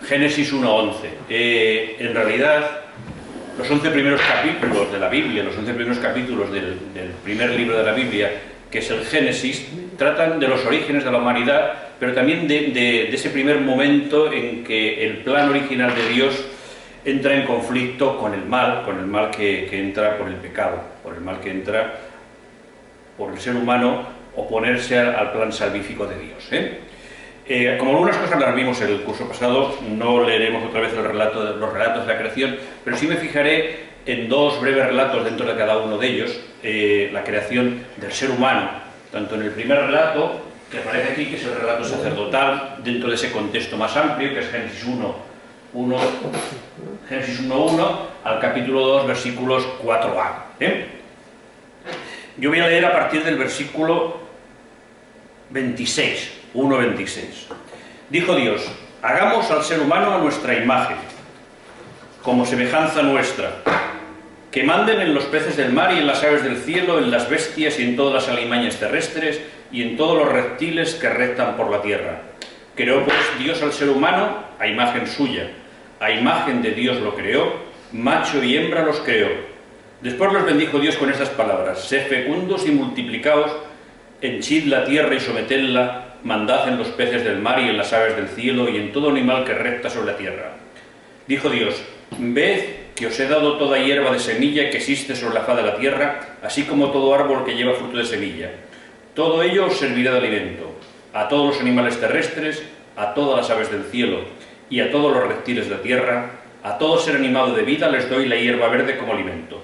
Génesis 1:11. En realidad, los 11 primeros capítulos de la Biblia, los 11 primeros capítulos del primer libro de la Biblia, que es el Génesis, tratan de los orígenes de la humanidad, pero también de ese primer momento en que el plan original de Dios entra en conflicto con el mal que entra por el pecado, por el mal que entra por el ser humano oponerse al plan salvífico de Dios. Como algunas cosas las vimos en el curso pasado, no leeremos otra vez los relatos de la creación, pero sí me fijaré en dos breves relatos dentro de cada uno de ellos, la creación del ser humano, tanto en el primer relato, que aparece aquí, que es el relato sacerdotal, dentro de ese contexto más amplio, que es Génesis 1:1 al capítulo 2, versículos 4a. Yo voy a leer a partir del versículo 26, 1:26. Dijo Dios: hagamos al ser humano a nuestra imagen, como semejanza nuestra, que manden en los peces del mar y en las aves del cielo, en las bestias y en todas las alimañas terrestres y en todos los reptiles que rectan por la tierra. Creó pues Dios al ser humano a imagen suya, a imagen de Dios lo creó, macho y hembra los creó. Después los bendijo Dios con estas palabras: sed fecundos y multiplicaos, henchid la tierra y sometedla, mandad en los peces del mar y en las aves del cielo y en todo animal que recta sobre la tierra. Dijo Dios: ved que os he dado toda hierba de semilla que existe sobre la faz de la tierra, así como todo árbol que lleva fruto de semilla. Todo ello os servirá de alimento. A todos los animales terrestres, a todas las aves del cielo y a todos los reptiles de la tierra, a todo ser animado de vida les doy la hierba verde como alimento.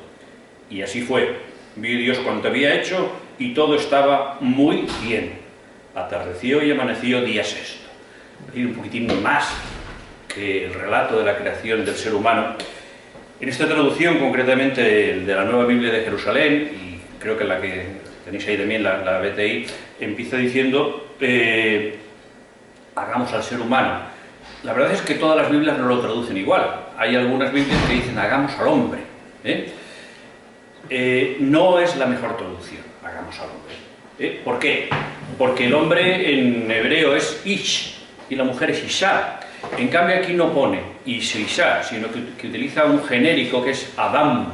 Y así fue. Vio Dios cuanto había hecho y todo estaba muy bien. Atardeció y amaneció día sexto. Es decir, un poquitín más que el relato de la creación del ser humano. En esta traducción, concretamente de la Nueva Biblia de Jerusalén, y creo que la que tenéis ahí también, la BTI, empieza diciendo hagamos al ser humano. La verdad es que todas las Biblias no lo traducen igual. Hay algunas Biblias que dicen hagamos al hombre. No es la mejor traducción, hagamos al hombre. ¿Por qué? Porque el hombre en hebreo es ish y la mujer es isha. En cambio aquí no pone isha, sino que utiliza un genérico que es Adam.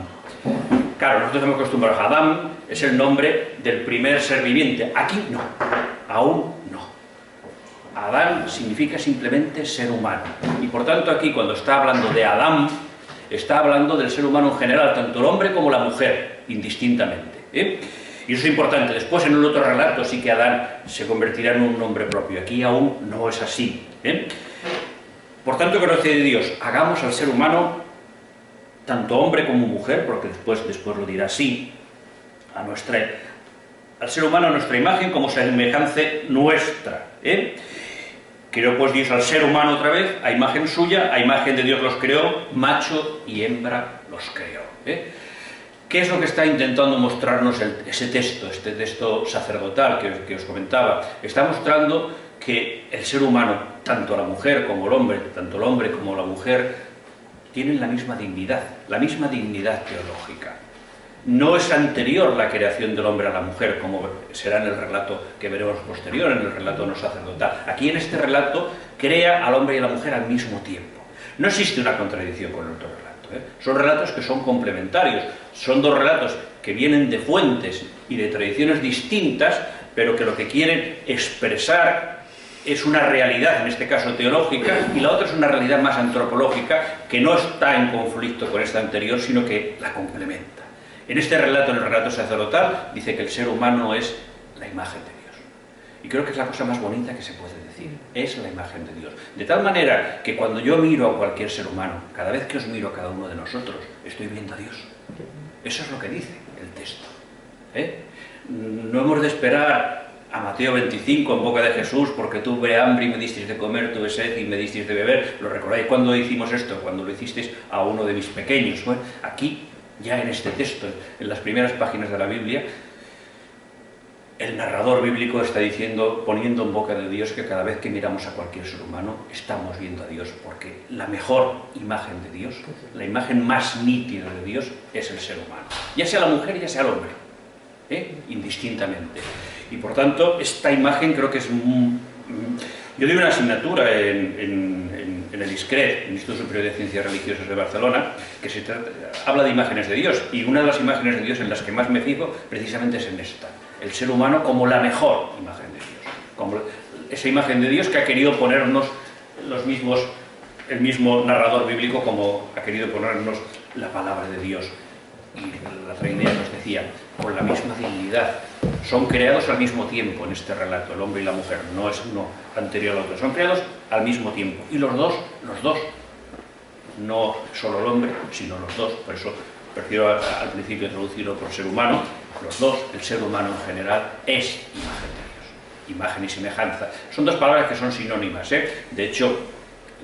Claro, nosotros estamos acostumbrados a Adam, es el nombre del primer ser viviente. Aquí no, aún no. Adán significa simplemente ser humano. Y por tanto aquí, cuando está hablando de Adán, está hablando del ser humano en general, tanto el hombre como la mujer, indistintamente. Y eso es importante. Después, en el otro relato, sí que Adán se convertirá en un nombre propio. Aquí aún no es así. Por tanto, que nos dice Dios, hagamos al ser humano, tanto hombre como mujer, porque después lo dirá así, al ser humano a nuestra imagen como semejanza nuestra. Creó pues Dios al ser humano otra vez, a imagen suya, a imagen de Dios los creó, macho y hembra los creó. ¿Qué es lo que está intentando mostrarnos este texto sacerdotal que os comentaba? Está mostrando que el ser humano, tanto la mujer como el hombre, tanto el hombre como la mujer, tienen la misma dignidad teológica. No es anterior la creación del hombre a la mujer, como será en el relato que veremos posterior, en el relato no sacerdotal. Aquí en este relato crea al hombre y a la mujer al mismo tiempo. No existe una contradicción con el otro relato. Son relatos que son complementarios, son dos relatos que vienen de fuentes y de tradiciones distintas, pero que lo que quieren expresar es una realidad, en este caso teológica, y la otra es una realidad más antropológica, que no está en conflicto con esta anterior, sino que la complementa. En este relato, en el relato sacerdotal, dice que el ser humano es la imagen de Dios. Y creo que es la cosa más bonita que se puede decir, es la imagen de Dios. De tal manera que cuando yo miro a cualquier ser humano, cada vez que os miro a cada uno de nosotros, estoy viendo a Dios. Eso es lo que dice el texto. No hemos de esperar a Mateo 25 en boca de Jesús, porque tuve hambre y me disteis de comer, tuve sed y me disteis de beber. ¿Lo recordáis cuando hicimos esto? Cuando lo hicisteis a uno de mis pequeños. Bueno, aquí, ya en este texto, en las primeras páginas de la Biblia, el narrador bíblico está diciendo, poniendo en boca de Dios, que cada vez que miramos a cualquier ser humano, estamos viendo a Dios, porque la mejor imagen de Dios, la imagen más nítida de Dios, es el ser humano. Ya sea la mujer, ya sea el hombre, indistintamente. Y por tanto, esta imagen creo que es... Yo doy una asignatura en en el ISCRED, el Instituto Superior de Ciencias Religiosas de Barcelona, que habla de imágenes de Dios, y una de las imágenes de Dios en las que más me fijo precisamente es en esta, el ser humano como la mejor imagen de Dios, como esa imagen de Dios que ha querido ponernos el mismo narrador bíblico como ha querido ponernos la palabra de Dios. Y la Trinidad nos decía, con la misma dignidad, son creados al mismo tiempo en este relato, el hombre y la mujer, no es uno anterior al otro, son creados al mismo tiempo, y los dos, no solo el hombre, sino los dos, por eso prefiero al principio traducirlo por ser humano, los dos, el ser humano en general, es imagen de Dios, imagen y semejanza. Son dos palabras que son sinónimas, de hecho,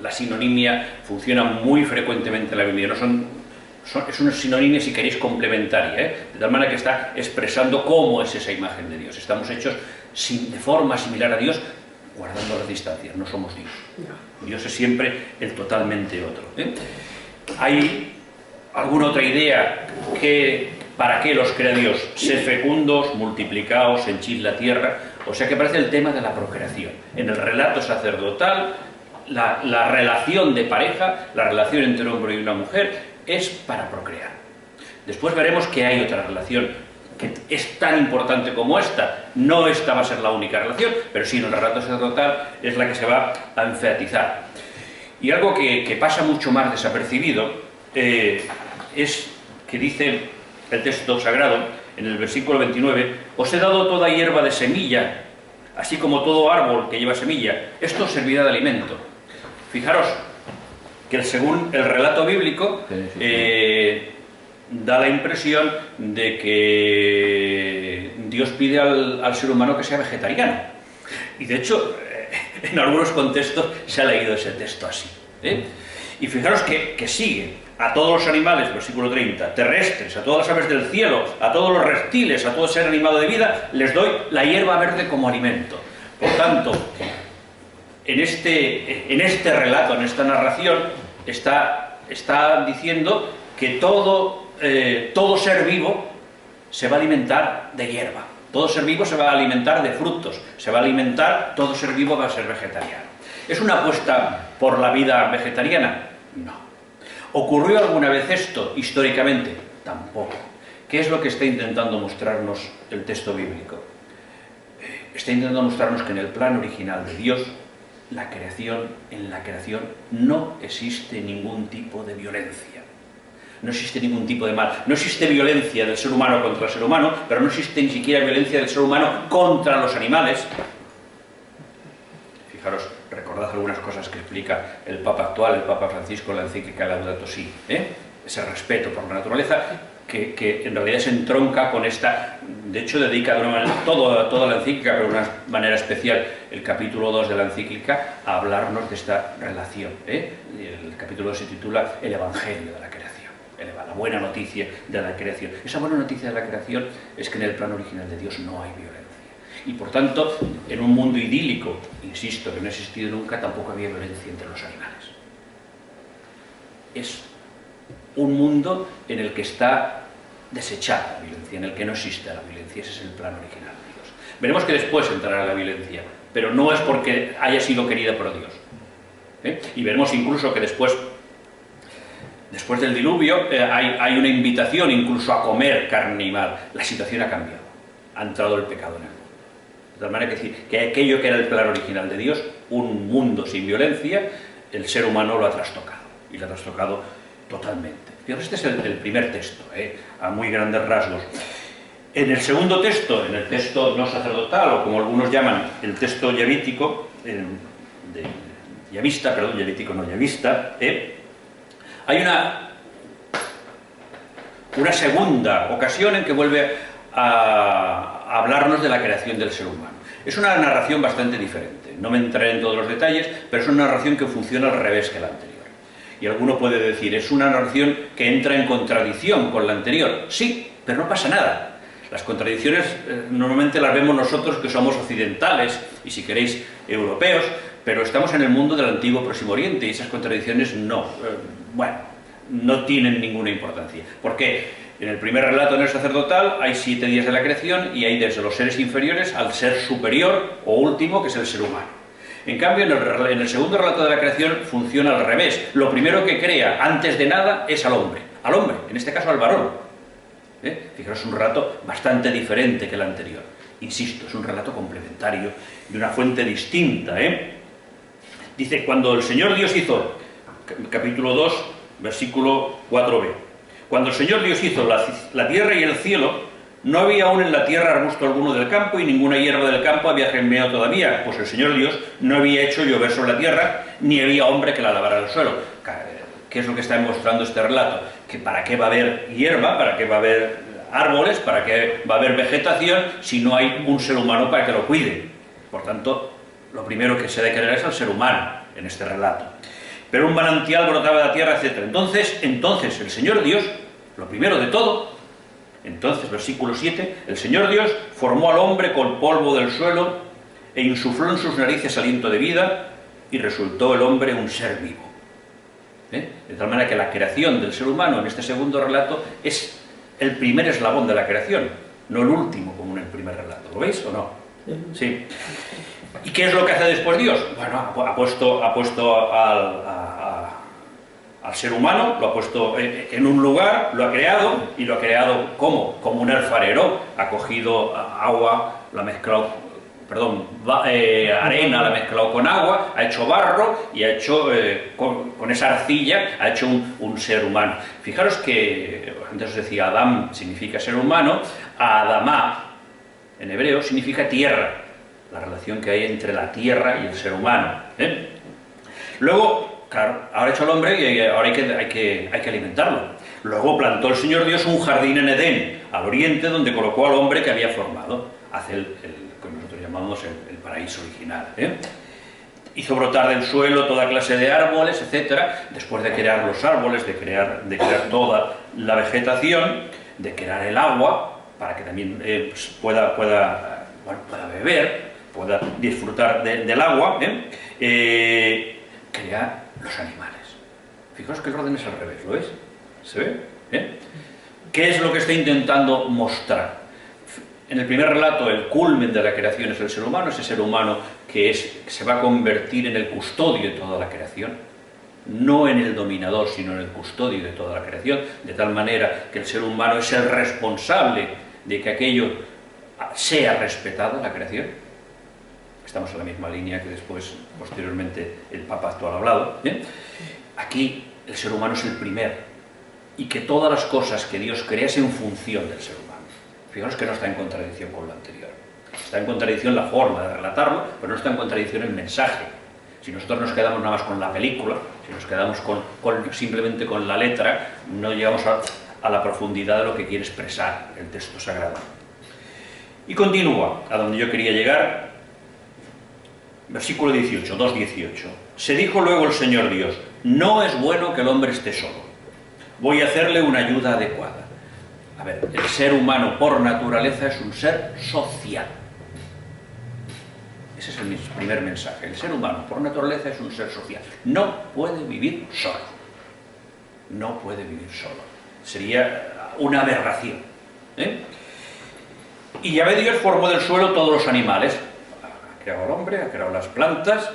la sinonimia funciona muy frecuentemente en la Biblia, es una sinonimia, si queréis, complementaria, de tal manera que está expresando cómo es esa imagen de Dios. Estamos hechos de forma similar a Dios, guardando las distancias, no somos Dios. Dios es siempre el totalmente otro. ¿Hay alguna otra idea para qué los crea Dios? Sed fecundos, multiplicaos, henchid la tierra. O sea que aparece el tema de la procreación. En el relato sacerdotal, la relación de pareja, la relación entre un hombre y una mujer, es para procrear. Después veremos que hay otra relación que es tan importante como esta. No esta va a ser la única relación, pero sí en el relato sacerdotal es la que se va a enfatizar. Y algo que pasa mucho más desapercibido es que dice el texto sagrado en el versículo 29: os he dado toda hierba de semilla, así como todo árbol que lleva semilla, esto servirá de alimento. Fijaros que según el relato bíblico da la impresión de que Dios pide al ser humano que sea vegetariano. Y de hecho, en algunos contextos se ha leído ese texto así. Y fijaros que sigue a todos los animales, versículo 30, terrestres, a todas las aves del cielo, a todos los reptiles, a todo ser animado de vida, les doy la hierba verde como alimento. Por tanto, en este relato, en esta narración, está diciendo que todo ser vivo se va a alimentar de hierba, todo ser vivo se va a alimentar de frutos, todo ser vivo va a ser vegetariano. ¿Es una apuesta por la vida vegetariana? No. ¿Ocurrió alguna vez esto históricamente? Tampoco. ¿Qué es lo que está intentando mostrarnos el texto bíblico? Está intentando mostrarnos que en el plan original de Dios, en la creación no existe ningún tipo de violencia, no existe ningún tipo de mal, no existe violencia del ser humano contra el ser humano, pero no existe ni siquiera violencia del ser humano contra los animales. Fijaros, recordad algunas cosas que explica el Papa actual, el Papa Francisco, en la encíclica Laudato Si, ese respeto por la naturaleza, que en realidad se entronca con esta. De hecho, dedica toda la encíclica, pero de una manera especial, el capítulo 2 de la encíclica, a hablarnos de esta relación. El capítulo 2 se titula El Evangelio de la Creación, la buena noticia de la creación. Esa buena noticia de la creación es que en el plan original de Dios no hay violencia. Y por tanto, en un mundo idílico, insisto, que no ha existido nunca, tampoco había violencia entre los animales. Es un mundo en el que está desechada la violencia, en el que no existe la violencia. Ese es el plan original de Dios. Veremos que después entrará la violencia, pero no es porque haya sido querida por Dios. Y veremos incluso que después del diluvio hay una invitación incluso a comer carne animal. La situación ha cambiado, ha entrado el pecado en el mundo. De tal manera que aquello que era el plan original de Dios, un mundo sin violencia, el ser humano lo ha trastocado, y lo ha trastocado totalmente. Fijaros, este es el primer texto, a muy grandes rasgos. En el segundo texto, en el texto no sacerdotal, o como algunos llaman el texto levítico, levista, hay una segunda ocasión en que vuelve a hablarnos de la creación del ser humano. Es una narración bastante diferente, no me entraré en todos los detalles, pero es una narración que funciona al revés que la anterior. Y alguno puede decir, es una narración que entra en contradicción con la anterior. Sí, pero no pasa nada. Las contradicciones normalmente las vemos nosotros, que somos occidentales y, si queréis, europeos, pero estamos en el mundo del antiguo Próximo Oriente y esas contradicciones no tienen ninguna importancia. ¿Por qué? En el primer relato, en el sacerdotal, hay 7 días de la creación y hay desde los seres inferiores al ser superior o último, que es el ser humano. En cambio, en el segundo relato de la creación funciona al revés. Lo primero que crea, antes de nada, es al hombre, en este caso al varón. Fijaros, es un relato bastante diferente que el anterior. Insisto, es un relato complementario de una fuente distinta. Dice, cuando el Señor Dios hizo, capítulo 2, versículo 4b, cuando el Señor Dios hizo la tierra y el cielo, no había aún en la tierra arbusto alguno del campo y ninguna hierba del campo había germinado todavía, pues el Señor Dios no había hecho llover sobre la tierra, ni había hombre que la lavara al suelo. ¿Qué es lo que está demostrando este relato? Que para qué va a haber hierba, para qué va a haber árboles, para qué va a haber vegetación si no hay un ser humano para que lo cuide. Por tanto, lo primero que se ha de querer es al ser humano en este relato. Pero un manantial brotaba de la tierra, etc. Entonces el Señor Dios, lo primero de todo, entonces, versículo 7, el Señor Dios formó al hombre con polvo del suelo e insufló en sus narices aliento de vida y resultó el hombre un ser vivo. De tal manera que la creación del ser humano en este segundo relato es el primer eslabón de la creación, no el último como en el primer relato. ¿Lo veis o no? Sí. ¿Y qué es lo que hace después Dios? Bueno, ha puesto al ser humano, lo ha puesto en un lugar, lo ha creado, y lo ha creado ¿cómo? Como un alfarero. Ha cogido agua, la ha mezclado, arena, la ha mezclado con agua, ha hecho barro y ha hecho, con esa arcilla, ha hecho un ser humano. Fijaros que, antes os decía, Adam significa ser humano, Adamá, en hebreo, significa tierra, la relación que hay entre la tierra y el ser humano. Luego, claro, ahora ha hecho el hombre y ahora hay que alimentarlo. Luego plantó el Señor Dios un jardín en Edén, al oriente, donde colocó al hombre que había formado. Hace el que nosotros llamamos el paraíso original. Hizo brotar del suelo toda clase de árboles, etc. Después de crear los árboles, de crear toda la vegetación, de crear el agua, para que también pueda beber, pueda disfrutar del agua, crea los animales. Fijaos que el orden es al revés, ¿lo ves? ¿Se ve? ¿Qué es lo que está intentando mostrar? En el primer relato, el culmen de la creación es el ser humano, ese ser humano que se va a convertir en el custodio de toda la creación, no en el dominador, sino en el custodio de toda la creación, de tal manera que el ser humano es el responsable de que aquello sea respetado, la creación. Estamos en la misma línea que después, posteriormente, el Papa actual ha hablado. Aquí el ser humano es el primer, y que todas las cosas que Dios crea es en función del ser humano. Fijaros que no está en contradicción con lo anterior. Está en contradicción la forma de relatarlo, pero no está en contradicción el mensaje. Si nosotros nos quedamos nada más con la película, si nos quedamos simplemente con la letra, no llegamos a la profundidad de lo que quiere expresar el texto sagrado. Y continúa, a donde yo quería llegar, versículo 18, 2:18. Se dijo luego el Señor Dios: no es bueno que el hombre esté solo. Voy a hacerle una ayuda adecuada. A ver, el ser humano por naturaleza es un ser social. Ese es el primer mensaje. El ser humano por naturaleza es un ser social. No puede vivir solo. No puede vivir solo. Sería una aberración. Y Yahvé Dios formó del suelo todos los animales. Ha creado al hombre, ha creado las plantas,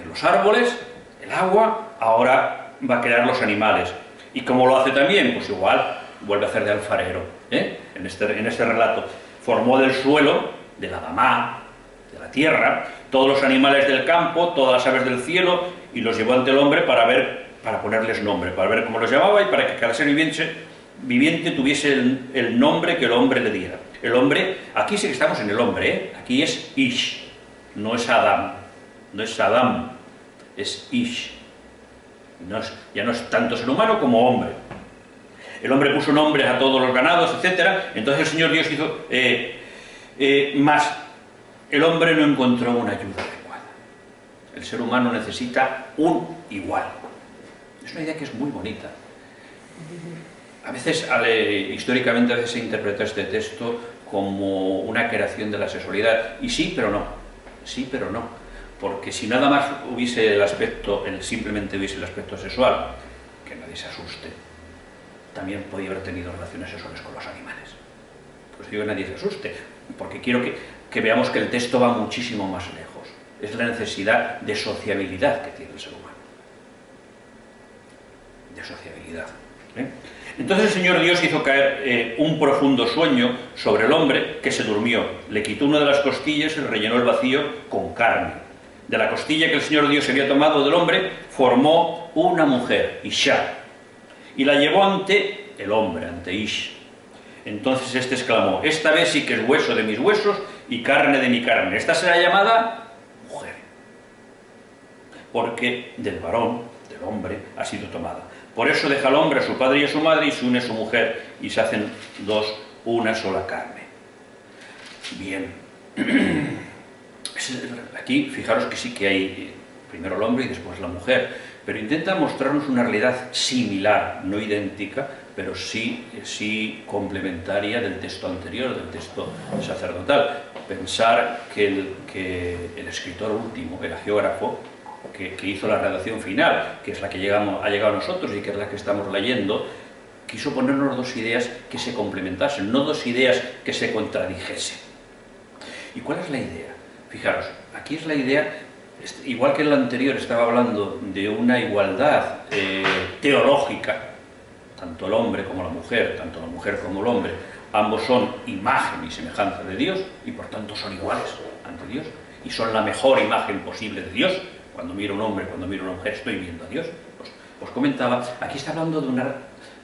los árboles, el agua, ahora va a crear los animales. ¿Y cómo lo hace también? Pues igual, vuelve a hacer de alfarero. En este relato, formó del suelo, de la Adamá, de la tierra, todos los animales del campo, todas las aves del cielo, y los llevó ante el hombre para ponerles nombre, para ver cómo los llamaba y para que cada ser viviente tuviese el nombre que el hombre le diera. El hombre, aquí sí que estamos en el hombre, aquí es Ish, no es Adam, es Ish. Ya no es tanto ser humano como hombre. El hombre puso nombres a todos los ganados, etc. Entonces el Señor Dios hizo más. El hombre no encontró una ayuda adecuada. El ser humano necesita un igual. Es una idea que es muy bonita. A veces, históricamente, a veces se interpreta este texto como una creación de la sexualidad. Y sí, pero no. Sí, pero no. Porque si nada más hubiese simplemente hubiese el aspecto sexual, que nadie se asuste, también podía haber tenido relaciones sexuales con los animales. Pues digo que nadie se asuste, porque quiero que veamos que el texto va muchísimo más lejos. es la necesidad de sociabilidad que tiene el ser humano. De sociabilidad. Entonces el Señor Dios hizo caer un profundo sueño sobre el hombre, que se durmió. Le quitó una de las costillas y rellenó el vacío con carne. De la costilla que el Señor Dios había tomado del hombre, formó una mujer, Isha, y la llevó ante el hombre, ante Ish. Entonces éste exclamó: esta vez sí que es hueso de mis huesos y carne de mi carne. Esta será llamada mujer, porque del varón, del hombre, ha sido tomada. Por eso deja al hombre a su padre y a su madre y se une a su mujer, y se hacen dos una sola carne. Bien. Aquí, fijaros que sí que hay primero el hombre y después la mujer, pero intenta mostrarnos una realidad similar, no idéntica, pero sí complementaria del texto anterior, del texto sacerdotal. Pensar que el escritor último, el hagiógrafo, que hizo la redacción final, que es la que ha llegado a nosotros y que es la que estamos leyendo, quiso ponernos dos ideas que se complementasen, no dos ideas que se contradijesen. ¿Y cuál es la idea? Fijaros, aquí es la idea, igual que en la anterior estaba hablando de una igualdad teológica, tanto el hombre como la mujer, tanto la mujer como el hombre, ambos son imagen y semejanza de Dios, y por tanto son iguales ante Dios, y son la mejor imagen posible de Dios. Cuando miro a un hombre, cuando miro a una mujer, estoy viendo a Dios. Os comentaba, aquí está hablando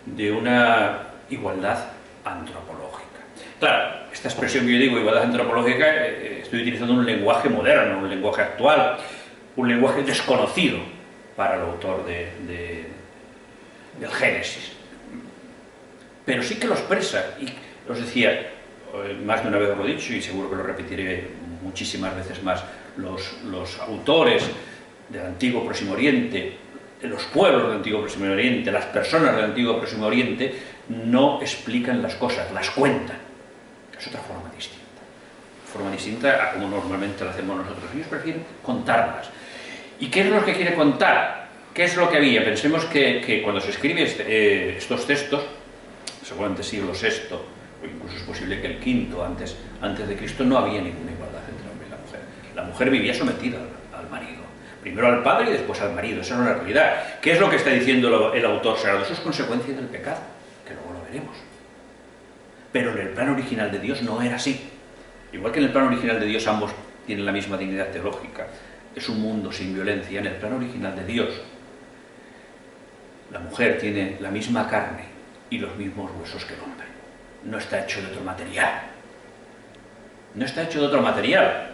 de una igualdad antropológica. Claro, esta expresión que yo digo, igualdad antropológica, estoy utilizando un lenguaje moderno, un lenguaje actual, un lenguaje desconocido para el autor del Génesis. Pero sí que lo expresa, y os decía, más de una vez os lo he dicho, y seguro que lo repetiré muchísimas veces más, los autores del Antiguo Próximo Oriente, los pueblos del Antiguo Próximo Oriente, las personas del Antiguo Próximo Oriente, no explican las cosas, las cuentan. Es otra forma distinta a como normalmente lo hacemos nosotros. Ellos prefieren contarlas. ¿Y qué es lo que quiere contar? ¿Qué es lo que había? Pensemos que cuando se escriben estos textos, seguramente siglo VI, o incluso es posible que el V, antes de Cristo, no había ninguna igualdad entre el hombre y la mujer. La mujer vivía sometida al marido. Primero al padre y después al marido. Esa era una realidad. ¿Qué es lo que está diciendo el autor sagrado? Eso es consecuencia del pecado, que luego lo veremos. Pero en el plan original de Dios no era así. Igual que en el plan original de Dios ambos tienen la misma dignidad teológica. Es un mundo sin violencia. En el plan original de Dios, la mujer tiene la misma carne y los mismos huesos que el hombre. No está hecho de otro material. No está hecho de otro material.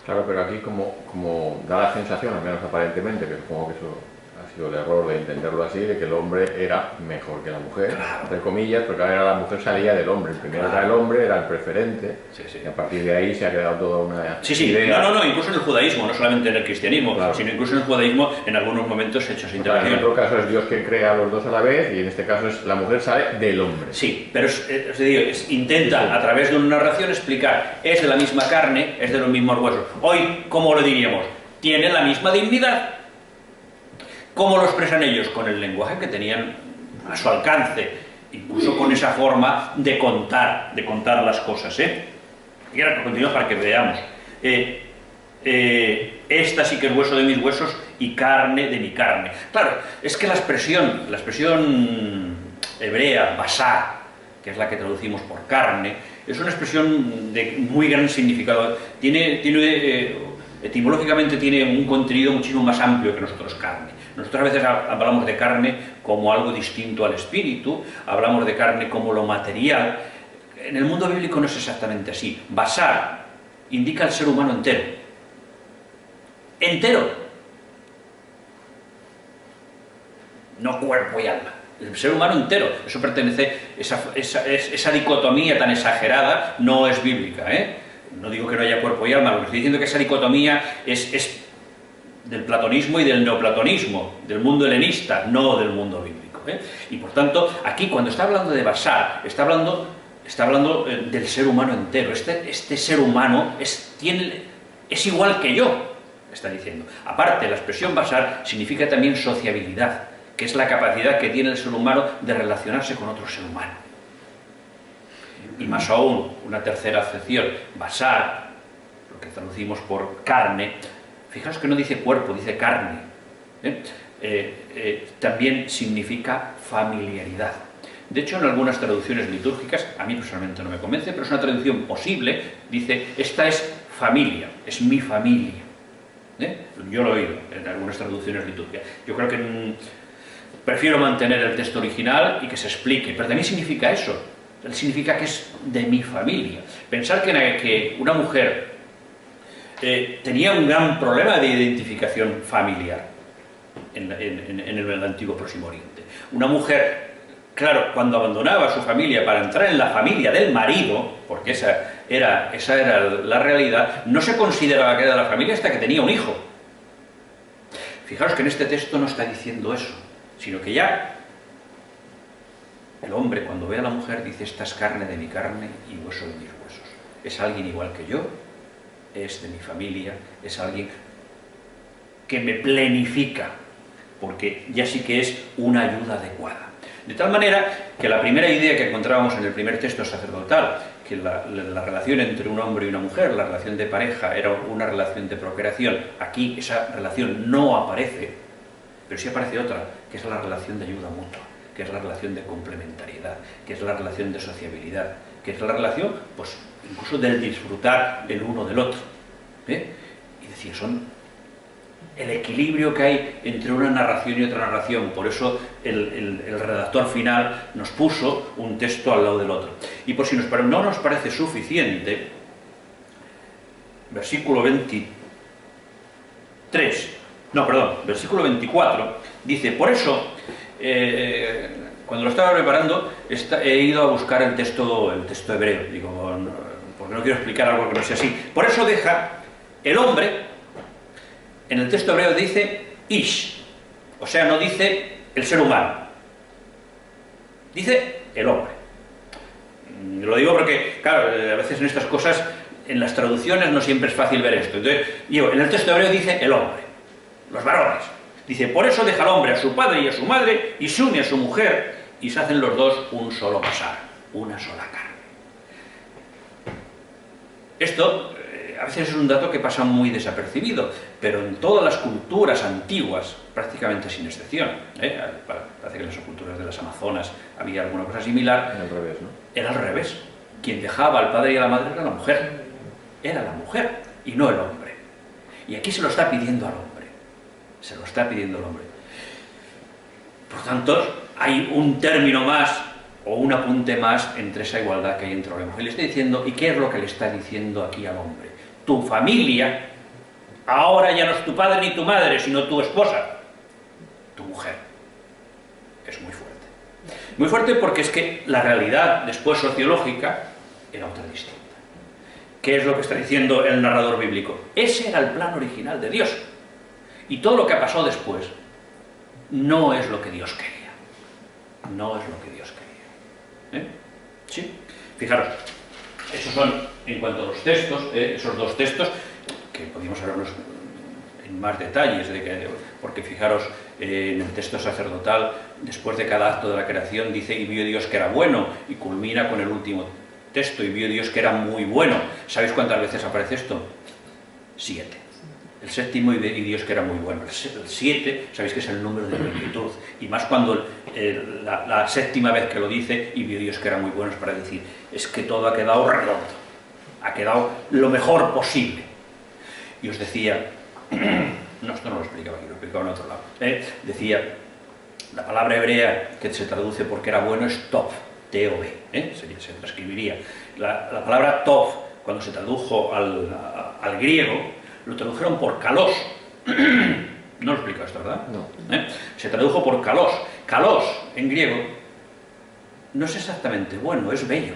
Claro, pero aquí como da la sensación, al menos aparentemente, que supongo que eso ha sido el error de entenderlo así, de que el hombre era mejor que la mujer, claro, entre comillas, porque ahora la mujer salía del hombre. El primero era el hombre, era el preferente, y a partir de ahí se ha creado toda una idea. No, incluso en el judaísmo, no solamente en el cristianismo, claro, sino incluso en el judaísmo en algunos momentos hechos interacción. En otro caso es Dios que crea a los dos a la vez, y en este caso es la mujer sale del hombre. Sí, pero intenta a través de una narración explicar, es de la misma carne, es de los mismos huesos. Hoy, ¿cómo lo diríamos? Tiene la misma dignidad. ¿Cómo lo expresan ellos? Con el lenguaje que tenían a su alcance, incluso con esa forma de contar las cosas. Y ahora continuamos para que veamos. Esta sí que es hueso de mis huesos y carne de mi carne. Claro, es que la expresión hebrea, basar, que es la que traducimos por carne, es una expresión de muy gran significado. Etimológicamente tiene un contenido muchísimo más amplio que nosotros carne. Nosotros a veces hablamos de carne como algo distinto al espíritu, hablamos de carne como lo material. En el mundo bíblico no es exactamente así. Basar indica al ser humano entero. Entero. No cuerpo y alma. El ser humano entero. Eso pertenece, esa dicotomía tan exagerada no es bíblica, No digo que no haya cuerpo y alma, lo que estoy diciendo es que esa dicotomía es del platonismo y del neoplatonismo, del mundo helenista, no del mundo bíblico. Y por tanto, aquí cuando está hablando de basar, está hablando del ser humano entero. Este ser humano es igual que yo, está diciendo. Aparte, la expresión basar significa también sociabilidad, que es la capacidad que tiene el ser humano de relacionarse con otro ser humano. Y más aún, una tercera acepción, basar, lo que traducimos por carne, fijaos que no dice cuerpo, dice carne, también significa familiaridad. De hecho, en algunas traducciones litúrgicas, a mí personalmente no me convence, pero es una traducción posible, dice, esta es familia, es mi familia. Yo lo he oído en algunas traducciones litúrgicas. Yo creo que prefiero mantener el texto original y que se explique, pero también significa eso, significa que es de mi familia. Pensar que una mujer tenía un gran problema de identificación familiar en el antiguo Próximo Oriente. Una mujer, claro, cuando abandonaba a su familia para entrar en la familia del marido, porque esa era la realidad, no se consideraba que era de la familia hasta que tenía un hijo. Fijaros que en este texto no está diciendo eso, sino que ya el hombre, cuando ve a la mujer, dice, esta es carne de mi carne y hueso de mis huesos. Es alguien igual que yo, es de mi familia, es alguien que me plenifica, porque ya sí que es una ayuda adecuada. De tal manera que la primera idea que encontrábamos en el primer texto sacerdotal, que la relación entre un hombre y una mujer, la relación de pareja, era una relación de procreación, aquí esa relación no aparece, pero sí aparece otra, que es la relación de ayuda mutua, que es la relación de complementariedad, que es la relación de sociabilidad, que es la relación, pues, incluso del disfrutar el uno del otro. Y decía, son el equilibrio que hay entre una narración y otra narración. Por eso el redactor final nos puso un texto al lado del otro. Y por si no nos parece suficiente, versículo 24, dice, por eso, cuando lo estaba preparando, he ido a buscar el texto hebreo, digo, porque no quiero explicar algo que no sea así. Por eso deja el hombre, en el texto hebreo dice ish, o sea, no dice el ser humano, dice el hombre. Lo digo porque, claro, a veces en estas cosas, en las traducciones no siempre es fácil ver esto. Entonces, digo, en el texto hebreo dice el hombre, los varones. Dice, por eso deja al hombre a su padre y a su madre y se une a su mujer y se hacen los dos un solo pasar, una sola carne. Esto a veces es un dato que pasa muy desapercibido, pero en todas las culturas antiguas, prácticamente sin excepción, parece que en las culturas de las Amazonas había alguna cosa similar. Era al revés, ¿no? Era al revés. Quien dejaba al padre y a la madre era la mujer. Era la mujer y no el hombre. Y aquí se lo está pidiendo al hombre. Se lo está pidiendo al hombre. Por tanto, hay un término más o un apunte más entre esa igualdad que hay entre hombre y mujer. Le está diciendo, ¿y qué es lo que le está diciendo aquí al hombre? Tu familia, ahora ya no es tu padre ni tu madre, sino tu esposa, tu mujer. Es muy fuerte. Muy fuerte porque es que la realidad después sociológica era otra distinta. ¿Qué es lo que está diciendo el narrador bíblico? Ese era el plan original de Dios. Y todo lo que ha pasado después no es lo que Dios quería. No es lo que Dios quería. ¿Sí? Fijaros, esos son, en cuanto a los textos, esos dos textos, que podríamos hablarnos en más detalles, porque fijaros, en el texto sacerdotal, después de cada acto de la creación, dice, y vio Dios que era bueno, y culmina con el último texto, y vio Dios que era muy bueno. ¿Sabéis cuántas veces aparece esto? 7. El séptimo, y Dios que era muy bueno. El 7, sabéis que es el número de plenitud, y más cuando la séptima vez que lo dice, y vio Dios que era muy bueno, es para decir, es que todo ha quedado redondo, ha quedado lo mejor posible. Y os decía, no, esto no lo explicaba aquí, lo explicaba en otro lado, decía, la palabra hebrea que se traduce porque era bueno es tov, T-O-V, se transcribiría. La palabra tov, cuando se tradujo al griego, lo tradujeron por kalos. No lo he explicado esto, ¿verdad? No. Se tradujo por kalos. Kalos, en griego, no es exactamente bueno, es bello.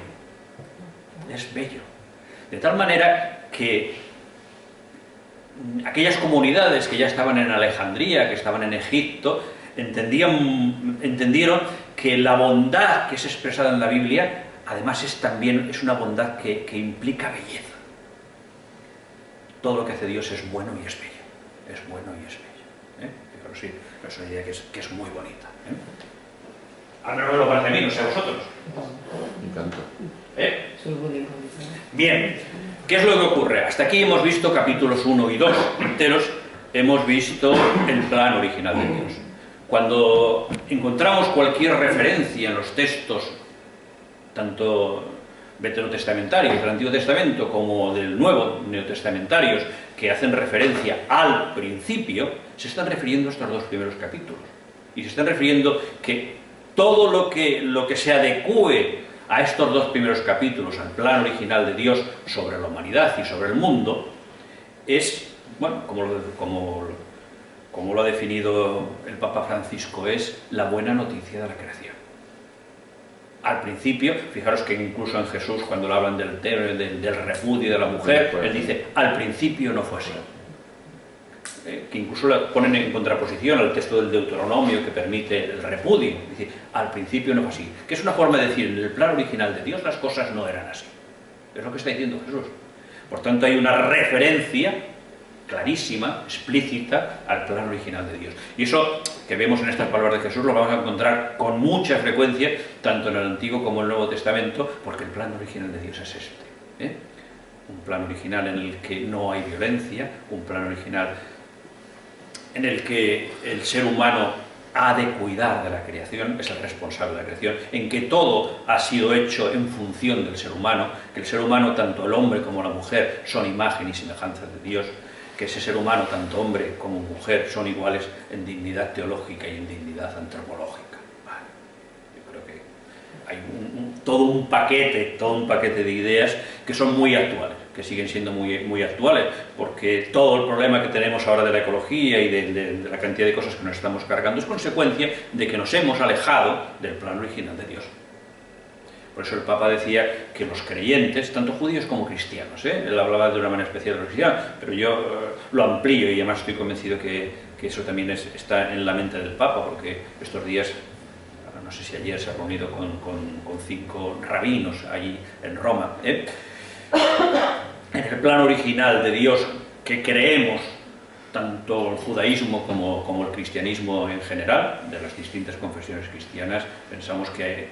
Es bello. De tal manera que aquellas comunidades que ya estaban en Alejandría, que estaban en Egipto, entendieron que la bondad que es expresada en la Biblia, además es una bondad que implica belleza. Todo lo que hace Dios es bueno y es bello. Es bueno y es bello. Pero sí, es una idea que es muy bonita. Al menos me lo parece a mí, no sé a vosotros. Y tanto. Bien, ¿Qué es lo que ocurre? Hasta aquí hemos visto capítulos 1 y 2 enteros, hemos visto el plan original de Dios. Cuando encontramos cualquier referencia en los textos, tanto veterotestamentarios del Antiguo Testamento como del Nuevo, neotestamentarios, que hacen referencia al principio, se están refiriendo a estos dos primeros capítulos. Y se están refiriendo que todo lo que se adecúe a estos dos primeros capítulos, al plan original de Dios sobre la humanidad y sobre el mundo, es, bueno, como lo ha definido el Papa Francisco, es la buena noticia de la creación. Al principio, fijaros que incluso en Jesús, cuando le hablan del repudio de la mujer, él dice, al principio no fue así. Que incluso la ponen en contraposición al texto del Deuteronomio que permite el repudio. Dice, al principio no fue así. Que es una forma de decir, en el plan original de Dios las cosas no eran así. Es lo que está diciendo Jesús. Por tanto, hay una referencia clarísima, explícita, al plan original de Dios. Y eso que vemos en estas palabras de Jesús lo vamos a encontrar con mucha frecuencia, tanto en el Antiguo como en el Nuevo Testamento, porque el plan original de Dios es este. Un plan original en el que no hay violencia, un plan original en el que el ser humano ha de cuidar de la creación, es el responsable de la creación, en que todo ha sido hecho en función del ser humano, que el ser humano, tanto el hombre como la mujer, son imagen y semejanza de Dios, que ese ser humano, tanto hombre como mujer, son iguales en dignidad teológica y en dignidad antropológica. Vale. Yo creo que hay todo un paquete de ideas que son muy actuales, que siguen siendo muy actuales, porque todo el problema que tenemos ahora de la ecología y de la cantidad de cosas que nos estamos cargando es consecuencia de que nos hemos alejado del plan original de Dios. Por eso el Papa decía que los creyentes, tanto judíos como cristianos, él hablaba de una manera especial de los cristianos, pero yo lo amplío y además estoy convencido que eso también está en la mente del Papa, porque estos días, no sé si ayer se ha reunido con 5 rabinos allí en Roma, en el plan original de Dios que creemos, tanto el judaísmo como el cristianismo en general, de las distintas confesiones cristianas, pensamos que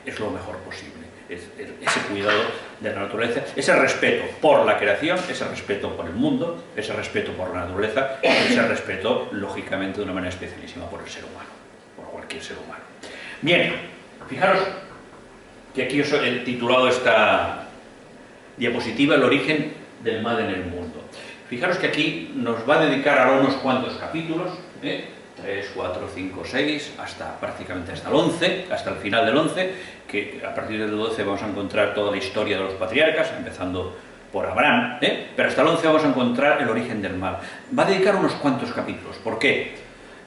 es lo mejor posible. Ese cuidado de la naturaleza, ese respeto por la creación, ese respeto por el mundo, ese respeto por la naturaleza, ese respeto, lógicamente, de una manera especialísima por el ser humano, por cualquier ser humano. Bien, fijaros que aquí os he titulado esta diapositiva El origen del mal en el mundo. Fijaros que aquí nos va a dedicar ahora unos cuantos capítulos, 3, 4, 5, 6, prácticamente hasta el 11, hasta el final del 11, que a partir del 12 vamos a encontrar toda la historia de los patriarcas, empezando por Abraham, pero hasta el 11 vamos a encontrar el origen del mal. Va a dedicar unos cuantos capítulos. ¿Por qué?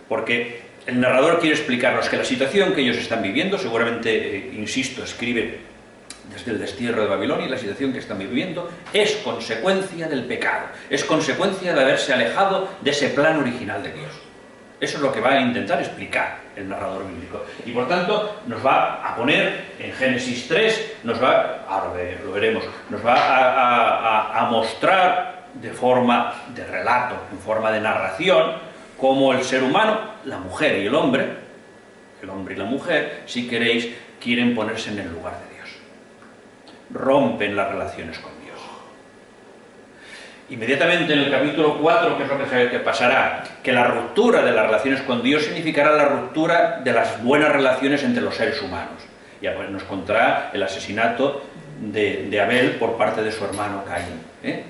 Porque el narrador quiere explicarnos que la situación que ellos están viviendo, seguramente, insisto, escribe desde el destierro de Babilonia, la situación que están viviendo es consecuencia del pecado, es consecuencia de haberse alejado de ese plan original de Dios. Eso es lo que va a intentar explicar el narrador bíblico. Y por tanto nos va a poner en Génesis 3, ahora lo veremos, nos va a mostrar de forma de relato, en forma de narración, cómo el ser humano, la mujer y el hombre y la mujer, si queréis, quieren ponerse en el lugar de Dios. Rompen las relaciones con Dios. Inmediatamente en el capítulo 4, ¿qué es lo que pasará? Que la ruptura de las relaciones con Dios significará la ruptura de las buenas relaciones entre los seres humanos. Y nos contará el asesinato de Abel por parte de su hermano Caín.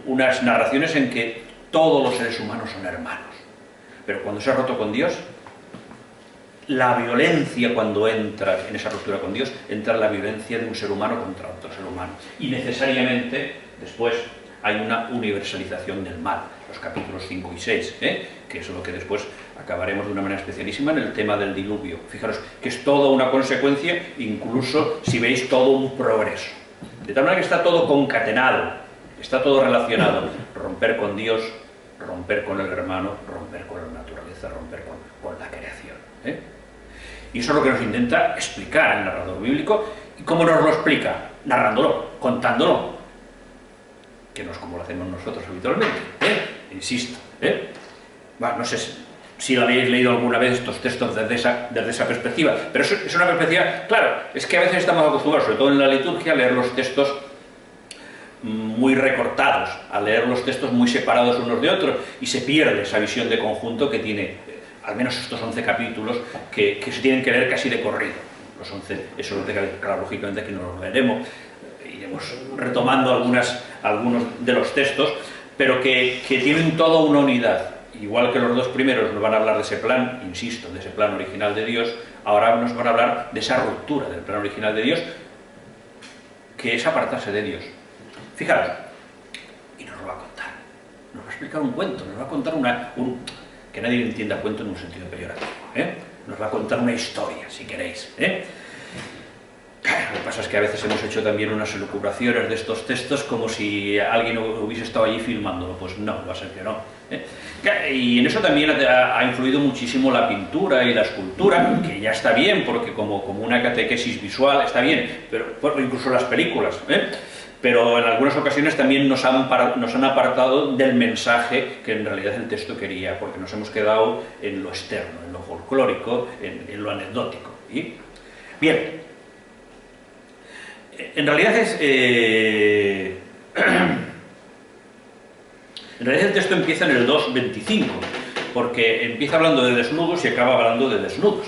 Unas narraciones en que todos los seres humanos son hermanos. Pero cuando se ha roto con Dios, la violencia, cuando entra en esa ruptura con Dios, entra la violencia de un ser humano contra otro ser humano. Y necesariamente, después, hay una universalización del mal, los capítulos 5 y 6, que es lo que después acabaremos de una manera especialísima en el tema del diluvio. Fijaros que es toda una consecuencia, incluso si veis todo un progreso. De tal manera que está todo concatenado, está todo relacionado. Romper con Dios, romper con el hermano, romper con la naturaleza, romper con la creación. Y eso es lo que nos intenta explicar el narrador bíblico. ¿Y cómo nos lo explica? Narrándolo, contándolo, que no es como lo hacemos nosotros habitualmente, insisto. Bueno, no sé si lo habéis leído alguna vez estos textos desde esa perspectiva, pero es una perspectiva, claro, es que a veces estamos acostumbrados, sobre todo en la liturgia, a leer los textos muy recortados, al leer los textos muy separados unos de otros, y se pierde esa visión de conjunto que tiene, al menos estos 11 capítulos, que se tienen que leer casi de corrido. Los 11, eso claro, lógicamente aquí no los leeremos, iremos retomando algunos de los textos, pero que tienen toda una unidad. Igual que los dos primeros nos van a hablar de ese plan, insisto, de ese plan original de Dios, ahora nos van a hablar de esa ruptura del plan original de Dios, que es apartarse de Dios. Fijaros, y nos lo va a contar, nos va a explicar un cuento, nos va a contar que nadie entienda cuento en un sentido peyorativo, nos va a contar una historia, si queréis. Lo que pasa es que a veces hemos hecho también unas elucubraciones de estos textos como si alguien hubiese estado allí filmándolo. Pues no, va a ser que no. Y en eso también ha influido muchísimo la pintura y la escultura, que ya está bien, porque como una catequesis visual está bien, pero incluso las películas, pero en algunas ocasiones también nos han apartado del mensaje que en realidad el texto quería, porque nos hemos quedado en lo externo, en lo folclórico, en lo anecdótico. Bien, en realidad el texto empieza en el 2.25, porque empieza hablando de desnudos y acaba hablando de desnudos.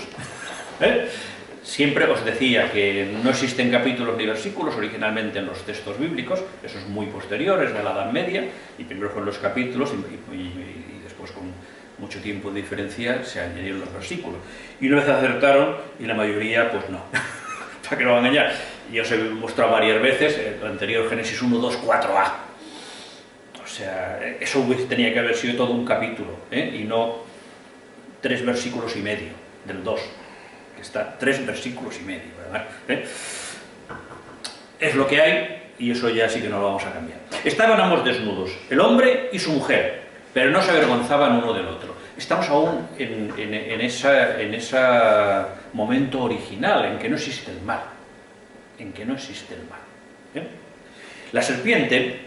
Siempre os decía que no existen capítulos ni versículos originalmente en los textos bíblicos, eso es muy posterior, es de la Edad Media, y primero fueron los capítulos y después con mucho tiempo de diferencia se añadieron los versículos. Y una vez acertaron, y la mayoría pues no, para que no van a engañar. Y os he mostrado varias veces, el anterior Génesis 1, 2, 4a. O sea, eso tenía que haber sido todo un capítulo, y no 3 versículos y medio del 2. Está 3 versículos y medio, ¿verdad? Es lo que hay, y eso ya sí que no lo vamos a cambiar. Estaban ambos desnudos, el hombre y su mujer, pero no se avergonzaban uno del otro. Estamos aún en ese momento original, en que no existe el mal. La serpiente,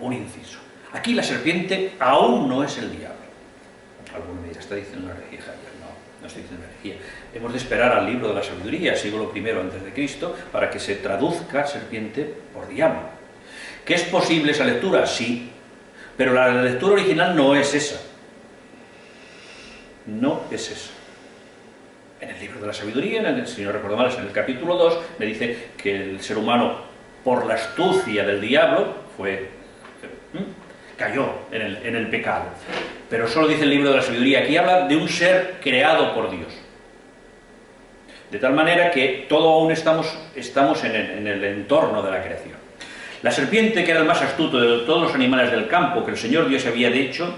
un inciso, aquí la serpiente aún no es el diablo. Alguno me dirá, está diciendo una herejía, Javier. No estoy diciendo herejía. Hemos de esperar al libro de la sabiduría, siglo I a.C., para que se traduzca serpiente por diablo. ¿Que es posible esa lectura? Sí, pero la lectura original no es esa. No es esa. En el libro de la sabiduría, si no recuerdo mal, es en el capítulo 2, me dice que el ser humano, por la astucia del diablo, cayó en el pecado. Pero solo dice el libro de la sabiduría, aquí habla de un ser creado por Dios. De tal manera que todo aún estamos en el entorno de la creación. La serpiente, que era el más astuto de todos los animales del campo que el Señor Dios había hecho,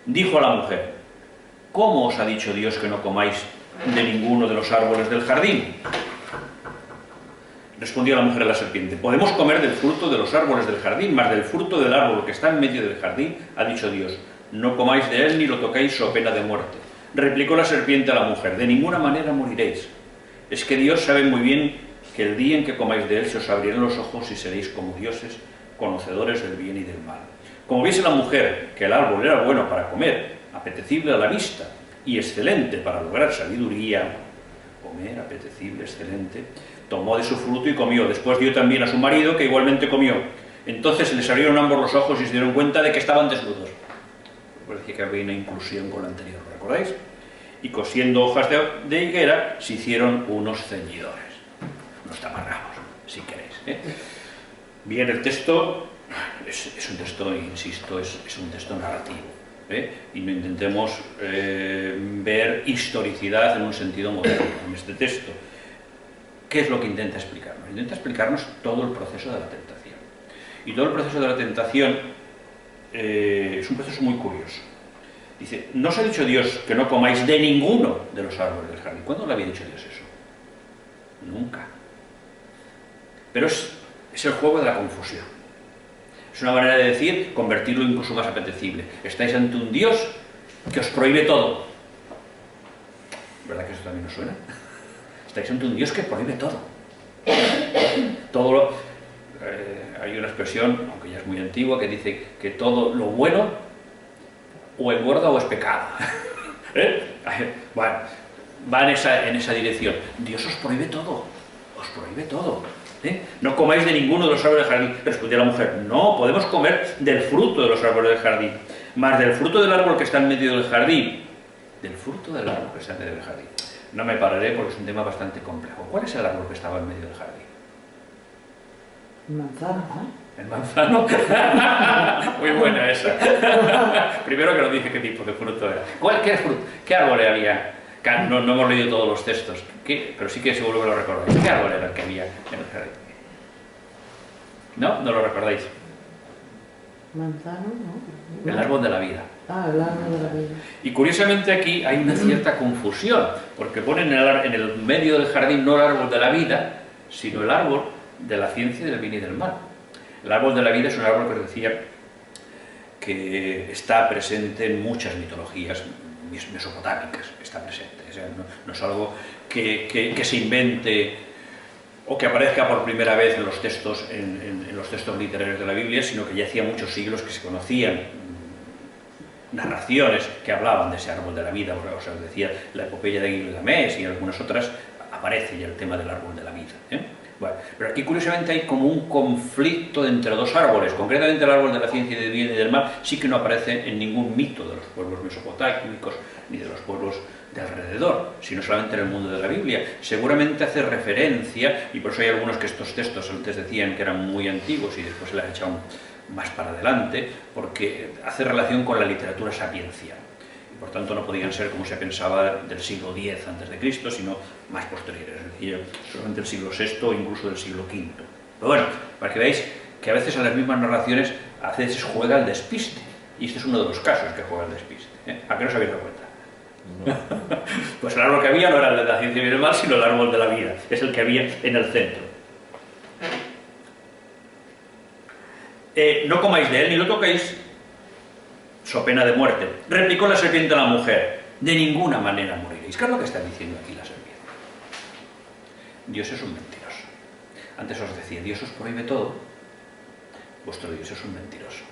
dijo a la mujer: ¿cómo os ha dicho Dios que no comáis de ninguno de los árboles del jardín? Respondió la mujer a la serpiente: podemos comer del fruto de los árboles del jardín, mas del fruto del árbol que está en medio del jardín, ha dicho Dios, no comáis de él ni lo toquéis o pena de muerte. Replicó la serpiente a la mujer: de ninguna manera moriréis. Es que Dios sabe muy bien que el día en que comáis de él se os abrirán los ojos y seréis como dioses, conocedores del bien y del mal. Como viese la mujer que el árbol era bueno para comer, apetecible a la vista y excelente para lograr sabiduría, comer, apetecible, excelente, tomó de su fruto y comió. Después dio también a su marido, que igualmente comió. Entonces les abrieron ambos los ojos y se dieron cuenta de que estaban desnudos. Parece que había una inclusión con la anterior, ¿recordáis? Y cosiendo hojas de higuera se hicieron unos ceñidores. Unos tamarramos, si queréis. Bien, el texto es un texto, insisto, es un texto narrativo. Y no intentemos ver historicidad en un sentido moderno en este texto. ¿Qué es lo que intenta explicarnos? Intenta explicarnos todo el proceso de la tentación. Y todo el proceso de la tentación es un proceso muy curioso. Dice, ¿no os ha dicho Dios que no comáis de ninguno de los árboles del jardín? ¿Cuándo le había dicho Dios eso? Nunca. Pero es el juego de la confusión. Es una manera de decir, convertirlo incluso más apetecible. Estáis ante un Dios que os prohíbe todo. ¿Verdad que eso también os suena? Estáis ante un Dios que prohíbe todo. Hay una expresión, aunque ya es muy antigua, que dice que todo lo bueno o engorda o es pecado. Bueno, va en esa dirección. Dios os prohíbe todo. Os prohíbe todo. No comáis de ninguno de los árboles del jardín. Respondió la mujer, no, podemos comer del fruto de los árboles del jardín, más del fruto del árbol que está en medio del jardín. Del fruto del árbol que está en medio del jardín. No me pararé porque es un tema bastante complejo. ¿Cuál es el árbol que estaba en medio del jardín? El manzano, ¿no? ¿El manzano? Muy buena esa. Primero que nos dice qué tipo de fruto era. ¿Qué árbol había? No hemos leído todos los textos, pero sí que seguro que lo recordáis. ¿Qué árbol era el que había en el jardín? ¿No? ¿No lo recordáis? Manzano, ¿no? El árbol de la vida. Ah, el árbol de la vida. Y curiosamente aquí hay una cierta confusión, porque ponen en el medio del jardín no el árbol de la vida, sino el árbol de la ciencia del bien y del mal. El árbol de la vida es un árbol que os decía que está presente en muchas mitologías mesopotámicas, está presente. O sea, no es algo que se invente o que aparezca por primera vez en los textos, en los textos literarios de la Biblia, sino que ya hacía muchos siglos que se conocían narraciones que hablaban de ese árbol de la vida. O sea, os decía la epopeya de Gilgamesh y algunas otras, aparece ya el tema del árbol de la vida. Bueno, pero aquí curiosamente hay como un conflicto entre dos árboles, concretamente el árbol de la ciencia del bien y del mal sí que no aparece en ningún mito de los pueblos mesopotámicos ni de los pueblos de alrededor, sino solamente en el mundo de la Biblia. Seguramente hace referencia, y por eso hay algunos que estos textos antes decían que eran muy antiguos y después se les ha echado más para adelante, porque hace relación con la literatura sapiencial. Por tanto, no podían ser como se pensaba del siglo X a.C., sino más posteriores, es decir, solamente del siglo VI o incluso del siglo V. Pero bueno, para que veáis que a veces en las mismas narraciones a veces juega el despiste, y este es uno de los casos que juega el despiste. ¿A qué no os habéis dado cuenta? No. Pues el árbol que había no era el de la ciencia y el mal, sino el árbol de la vida, es el que había en el centro. No comáis de él ni lo toquéis, so pena de muerte. Replicó la serpiente a la mujer, de ninguna manera moriréis. ¿Qué es lo que está diciendo aquí la serpiente? Dios es un mentiroso. Antes os decía, Dios os prohíbe todo, vuestro Dios es un mentiroso.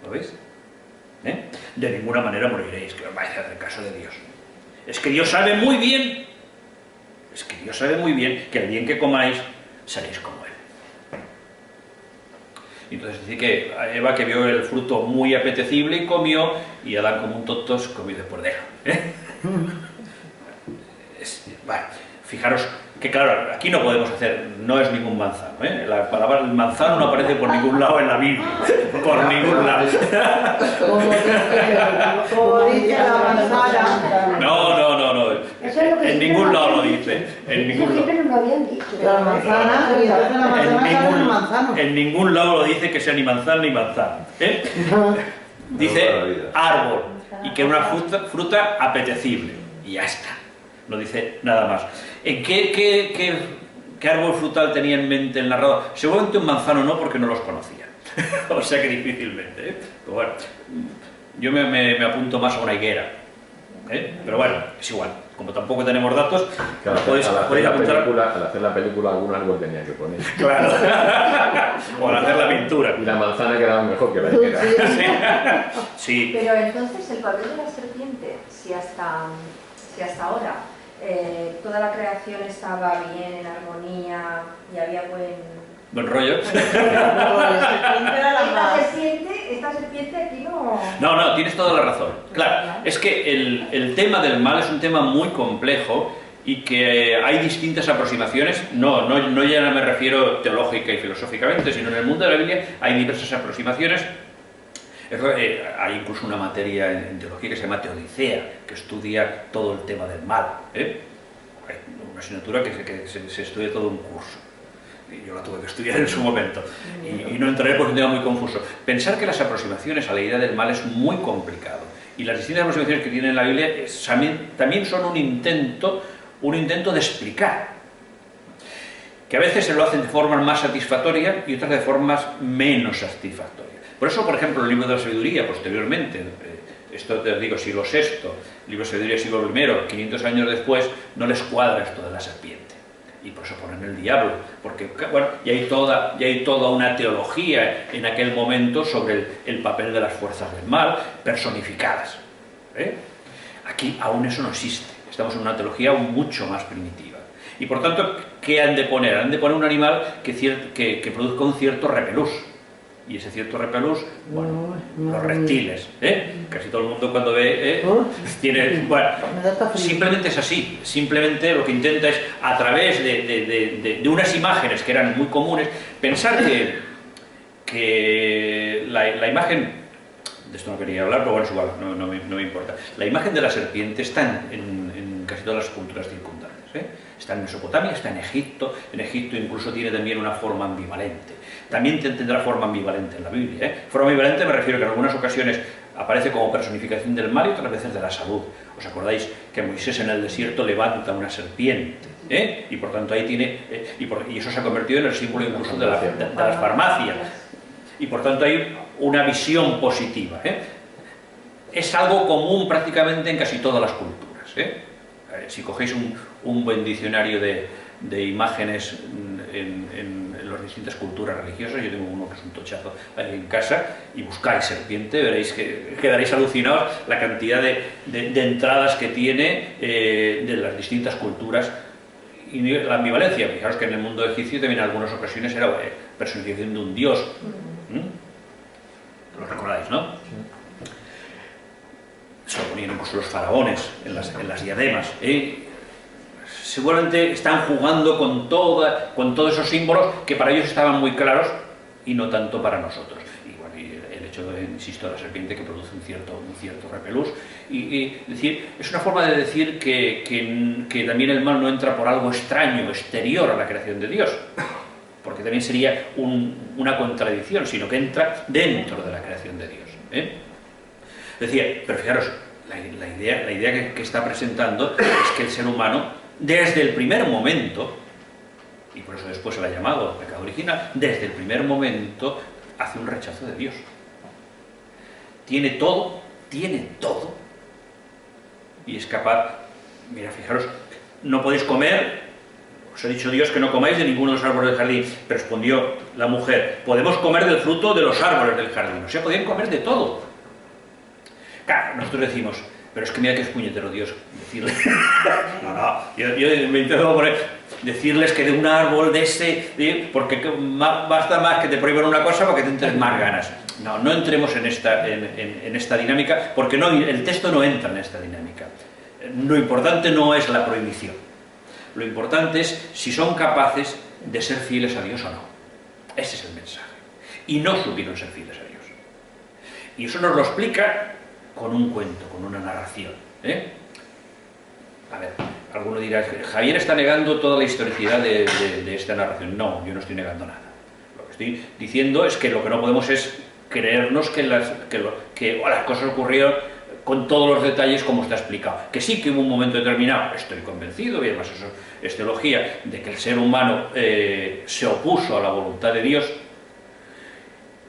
¿Lo veis? De ninguna manera moriréis, que os vais a hacer caso de Dios. Es que Dios sabe muy bien, que el bien que comáis seréis como Él. Y entonces dice que a Eva, que vio el fruto muy apetecible y comió, y Adán como un tonto comió después de él. Bueno, fijaros que claro, aquí no podemos hacer, no es ningún manzano, la palabra manzano no aparece por ningún lado en la Biblia, por ningún lado. Como dice la manzana. No, en ningún lado lo dice, en ningún lado. Siempre nos lo habían dicho. La manzana, y a veces la manzana sale un manzano. En ningún lado lo dice que sea ni manzana ni manzana. Dice árbol, y que una fruta apetecible, y ya está. No dice nada más. ¿En qué árbol frutal tenía en mente el narrador? Seguramente un manzano no, porque no los conocía. O sea que difícilmente. Pero bueno, yo me apunto más a una higuera. Pero bueno, es igual. Como tampoco tenemos datos, claro, podéis apuntar. Al hacer la película algún árbol tenía que poner. Claro. O al hacer la pintura. Y la manzana quedaba mejor que la higuera. Sí. Pero entonces el papel de la serpiente, si hasta ahora toda la creación estaba bien, en armonía y había buen rollo. Esta serpiente aquí no... No, tienes toda la razón. Claro, es que el tema del mal es un tema muy complejo y que hay distintas aproximaciones, no ya no me refiero teológica y filosóficamente, sino en el mundo de la Biblia hay diversas aproximaciones. Hay incluso una materia en teología que se llama teodicea, que estudia todo el tema del mal. Hay una asignatura que se estudia todo un curso. Y yo la tuve que estudiar en su momento. Y no entraré porque es un tema muy confuso. Pensar que las aproximaciones a la idea del mal es muy complicado. Y las distintas aproximaciones que tiene la Biblia también son un intento de explicar. Que a veces se lo hacen de formas más satisfactorias y otras de formas menos satisfactorias. Por eso, por ejemplo, el libro de la sabiduría, posteriormente, esto te digo, siglo VI, libro de sabiduría siglo I, 500 años después, no les cuadra esto de la serpiente. Y por eso ponen el diablo, porque, bueno, y hay toda una teología en aquel momento sobre el papel de las fuerzas del mal, personificadas. Aquí aún eso no existe, estamos en una teología mucho más primitiva. Y por tanto, ¿qué han de poner? Han de poner un animal que produzca un cierto repelús. Y ese cierto repelús, bueno, los reptiles, casi todo el mundo cuando ve, tiene, bueno, simplemente es así, simplemente lo que intenta es, a través de unas imágenes que eran muy comunes, pensar que la imagen, de esto no quería hablar, pero bueno, es igual, no me importa, la imagen de la serpiente está en casi todas las culturas circundantes, está en Mesopotamia, está en Egipto incluso tiene también una forma ambivalente. También tendrá forma ambivalente en la Biblia. Forma ambivalente me refiero que en algunas ocasiones aparece como personificación del mal y otras veces de la salud. ¿Os acordáis que Moisés en el desierto levanta una serpiente? Y por tanto ahí tiene... y eso se ha convertido en el símbolo incluso de las farmacias. Y por tanto hay una visión positiva. Es algo común prácticamente en casi todas las culturas. Si cogéis un buen diccionario de imágenes en las distintas culturas religiosas, yo tengo uno que es un tochazo ahí en casa, y buscáis serpiente, veréis que quedaréis alucinados la cantidad de entradas que tiene de las distintas culturas. Y la ambivalencia, fijaros que en el mundo egipcio también en algunas ocasiones era personificación de un dios. Lo recordáis, ¿no? Se lo ponían incluso los faraones en las diademas. Seguramente están jugando con todos esos símbolos que para ellos estaban muy claros y no tanto para nosotros. Y bueno, y el hecho, insisto, de la serpiente que produce un cierto repelús. Y decir, es una forma de decir que también el mal no entra por algo extraño, exterior a la creación de Dios, porque también sería una contradicción, sino que entra dentro de la creación de Dios. Decía, pero fijaros, la idea que está presentando es que el ser humano, desde el primer momento, y por eso después se le ha llamado pecado original, desde el primer momento hace un rechazo de Dios. Tiene todo, y es capaz, mira, fijaros, no podéis comer, os ha dicho Dios que no comáis de ninguno de los árboles del jardín. Respondió la mujer, podemos comer del fruto de los árboles del jardín, o sea, podían comer de todo. Claro, nosotros decimos, pero es que mira que es puñetero Dios decirle. Yo me intento poner, decirles que de un árbol de ese, porque basta más que te prohíban una cosa para que te entres más ganas. No entremos en esta dinámica, porque el texto no entra en esta dinámica. Lo importante no es la prohibición. Lo importante es si son capaces de ser fieles a Dios o no. Ese es el mensaje. Y no supieron ser fieles a Dios. Y eso nos lo explica con un cuento, con una narración. A ver, alguno dirá, Javier está negando toda la historicidad de esta narración. No, yo no estoy negando nada. Lo que estoy diciendo es que lo que no podemos es creernos que las cosas ocurrieron con todos los detalles como está explicado. Que sí que hubo un momento determinado, estoy convencido, y además eso es teología, de que el ser humano se opuso a la voluntad de Dios,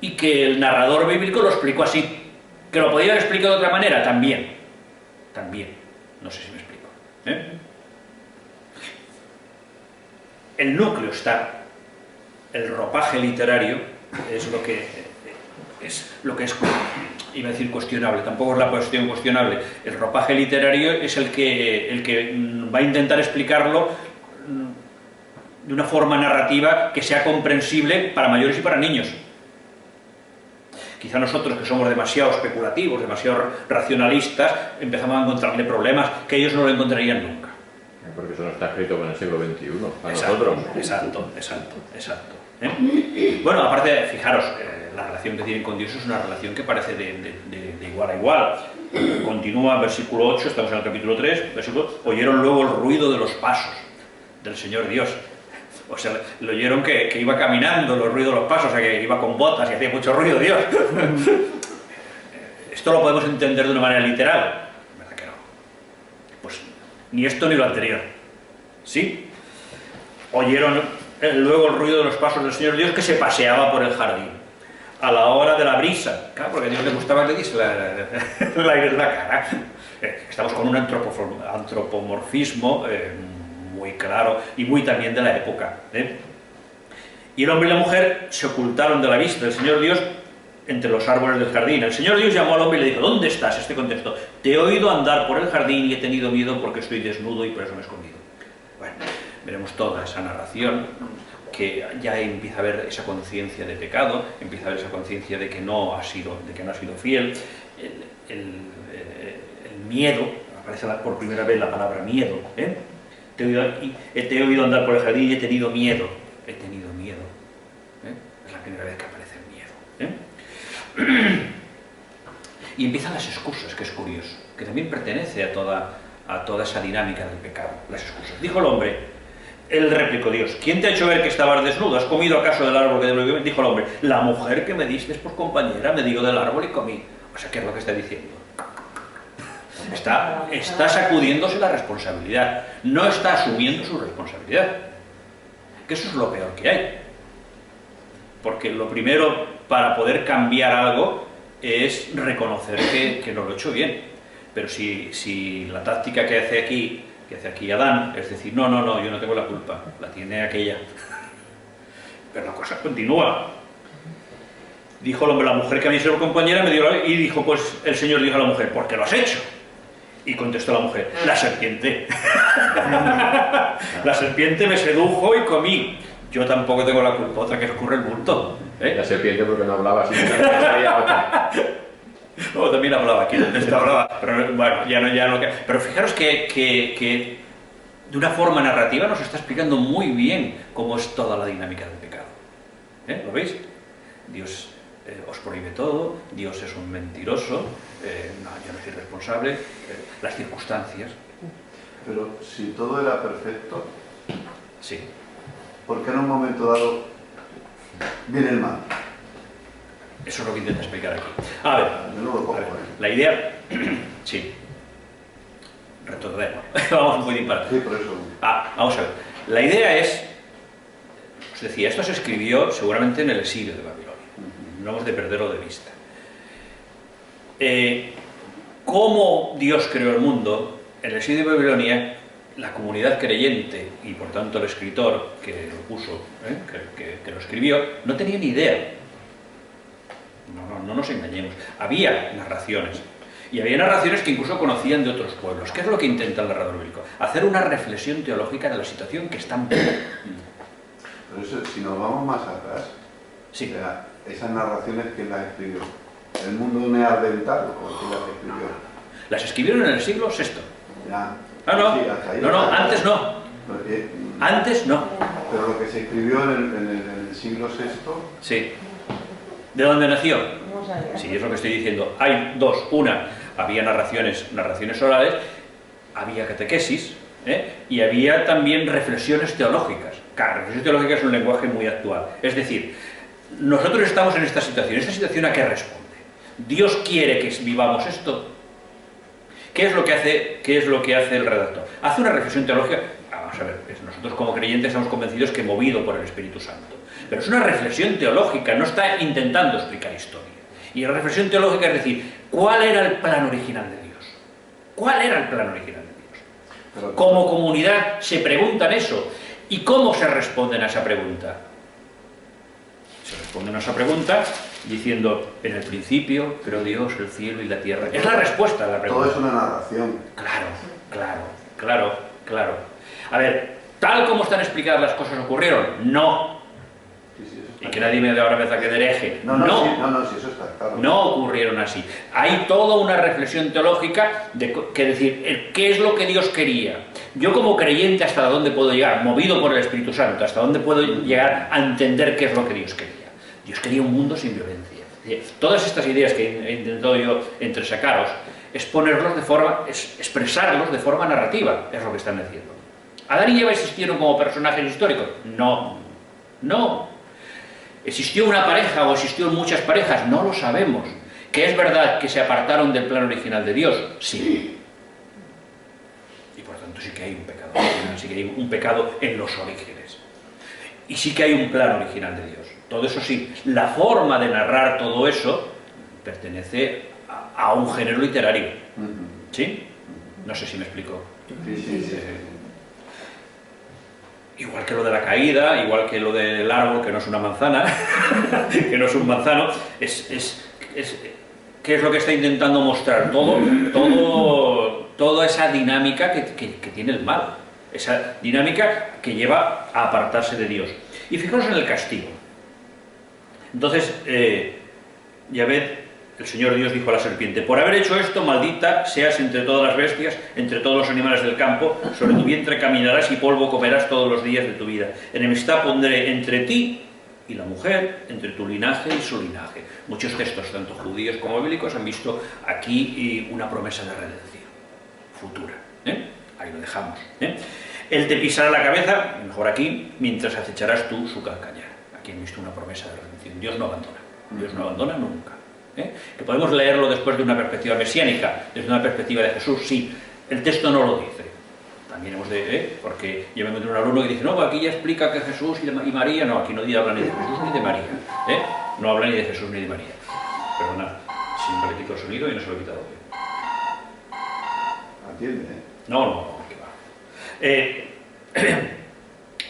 y que el narrador bíblico lo explicó así. ¿Que lo podía haber explicado de otra manera? También. No sé si me explico. El núcleo está, el ropaje literario es lo que es, iba a decir cuestionable, tampoco es la cuestión cuestionable. El ropaje literario es el que va a intentar explicarlo de una forma narrativa que sea comprensible para mayores y para niños. Quizá nosotros, que somos demasiado especulativos, demasiado racionalistas, empezamos a encontrarle problemas que ellos no lo encontrarían nunca. Porque eso no está escrito en el siglo XXI, para nosotros. Exacto. Bueno, aparte, fijaros, la relación que tienen con Dios es una relación que parece de igual a igual. Continúa, versículo 8, estamos en el capítulo 3, versículo, oyeron luego el ruido de los pasos del Señor Dios. O sea, lo oyeron que iba caminando, los ruidos de los pasos, o sea, que iba con botas y hacía mucho ruido Dios. Esto lo podemos entender de una manera literal. ¿Verdad que no? Pues ni esto ni lo anterior. ¿Sí? Oyeron luego el ruido de los pasos del Señor Dios que se paseaba por el jardín. A la hora de la brisa. Claro, porque a Dios le gustaba que le diese el aire en la cara. Estamos con un antropomorfismo muy claro y muy también de la época. Y el hombre y la mujer se ocultaron de la vista del Señor Dios entre los árboles del jardín. El Señor Dios llamó al hombre y le dijo, ¿dónde estás? Este contexto, te he oído andar por el jardín y he tenido miedo porque estoy desnudo y por eso me he escondido. Bueno, veremos toda esa narración, que ya empieza a haber esa conciencia de pecado, empieza a haber esa conciencia de que no ha sido fiel, el miedo, aparece por primera vez la palabra miedo, ¿eh? Te he oído andar por el jardín y he tenido miedo, ¿eh? Es la primera vez que aparece el miedo, ¿eh? Y empiezan las excusas, que es curioso, que también pertenece a toda esa dinámica del pecado, las excusas. Dijo el hombre, él replicó Dios, ¿quién te ha hecho ver que estabas desnudo? ¿Has comido acaso del árbol que te prohibí? Dijo el hombre, la mujer que me diste por compañera me dio del árbol y comí. O sea, ¿qué es lo que está diciendo? Está sacudiéndose la responsabilidad, no está asumiendo su responsabilidad. Que eso es lo peor que hay. Porque lo primero para poder cambiar algo es reconocer que no lo he hecho bien. Pero si la táctica que hace aquí Adán, es decir, no, yo no tengo la culpa, la tiene aquella. Pero la cosa continúa. Dijo el hombre, la mujer que a mí se lo compañera me dio, y dijo, pues el Señor dijo a la mujer, ¿por qué lo has hecho? Y contestó la mujer, la serpiente. La serpiente me sedujo y comí. Yo tampoco tengo la culpa, otra que escurre el bulto. ¿Eh? La serpiente porque no hablaba así. No, también hablaba aquí, pero bueno, ya no. Pero fijaros que de una forma narrativa nos está explicando muy bien cómo es toda la dinámica del pecado. ¿Lo veis? Dios os prohíbe todo, Dios es un mentiroso, no, yo no soy responsable, las circunstancias. Pero si todo era perfecto, sí. ¿Por qué en un momento dado viene el mal? Eso es lo que intenta explicar aquí. A ver, la idea... Sí. Retrocedemos. Vamos un poquitín para atrás. Sí, por eso. Vamos a ver. La idea es... Os decía, esto se escribió seguramente en el exilio de Babilonia. No hemos de perderlo de vista. ¿Cómo Dios creó el mundo? En el exilio de Babilonia, la comunidad creyente, y por tanto el escritor que lo puso, que lo escribió, no tenía ni idea. No nos engañemos. Había narraciones. Y había narraciones que incluso conocían de otros pueblos. ¿Qué es lo que intenta el narrador bíblico? Hacer una reflexión teológica de la situación que están viviendo. Pero eso, si nos vamos más atrás, sí. Esas narraciones, ¿quién las escribió? ¿El mundo neandertal o quién las escribió? Las escribieron en el siglo VI. Ya. No, antes no. Antes no. Pero lo que se escribió en el siglo VI... Sí. ¿De dónde nació? Sí, es lo que estoy diciendo. Hay dos. Una, había narraciones orales, había catequesis, y había también reflexiones teológicas. Claro, reflexiones teológicas es un lenguaje muy actual. Es decir, nosotros estamos en esta situación. ¿Esta situación a qué responde? ¿Dios quiere que vivamos esto? ¿Qué es lo que hace el redactor? Hace una reflexión teológica. Vamos a ver, nosotros como creyentes estamos convencidos que movido por el Espíritu Santo. Pero es una reflexión teológica, no está intentando explicar historia. Y la reflexión teológica es decir, ¿cuál era el plan original de Dios? ¿Cuál era el plan original de Dios? Como comunidad se preguntan eso. ¿Y cómo se responden a esa pregunta? Se responden a esa pregunta diciendo, en el principio creó Dios el cielo y la tierra. Es la respuesta a la pregunta. Todo es una narración. Claro. A ver, ¿tal como están explicadas las cosas ocurrieron? No. Y que nadie me dé ahora me saque de hereje. No, sí, eso está claro. No ocurrieron así. Hay toda una reflexión teológica que decir, ¿qué es lo que Dios quería? Yo como creyente, ¿hasta dónde puedo llegar? Movido por el Espíritu Santo, ¿hasta dónde puedo llegar a entender qué es lo que Dios quería? Dios quería un mundo sin violencia. Todas estas ideas que he intentado yo entresacaros, es ponerlos de forma, es expresarlos de forma narrativa, es lo que están diciendo. ¿Adán y Eva existieron como personajes históricos? No. ¿Existió una pareja o existieron muchas parejas? No lo sabemos. ¿Que es verdad que se apartaron del plan original de Dios? Sí. Y por tanto sí que hay un pecado original, sí que hay un pecado en los orígenes. Y sí que hay un plan original de Dios. Todo eso sí. La forma de narrar todo eso pertenece a un género literario. ¿Sí? No sé si me explico. Sí. Igual que lo de la caída, igual que lo del árbol, que no es una manzana, que no es un manzano, ¿qué es lo que está intentando mostrar? Toda esa dinámica que tiene el mal. esa dinámica que lleva a apartarse de Dios. Y fijaros en el castigo. Entonces, Yahvé, el Señor Dios, dijo a la serpiente: por haber hecho esto, maldita seas entre todas las bestias, entre todos los animales del campo, sobre tu vientre caminarás y polvo comerás todos los días de tu vida. Enemistad pondré entre ti y la mujer, entre tu linaje y su linaje. Muchos textos, tanto judíos como bíblicos, han visto aquí una promesa de redención futura. Ahí lo dejamos. Él te pisará la cabeza, mejor aquí, mientras acecharás tú su calcañar. Aquí han visto una promesa de redención. Dios no abandona. Dios no abandona nunca. Que podemos leerlo después de una perspectiva mesiánica, desde una perspectiva de Jesús, sí. El texto no lo dice. También hemos de... porque yo me encontré un alumno que dice: no, aquí ya explica que Jesús y María... No, aquí no habla ni de Jesús ni de María. No habla ni de Jesús ni de María. Perdonad, siempre le quito el sonido y no se lo he quitado bien. Atiende, No, que va.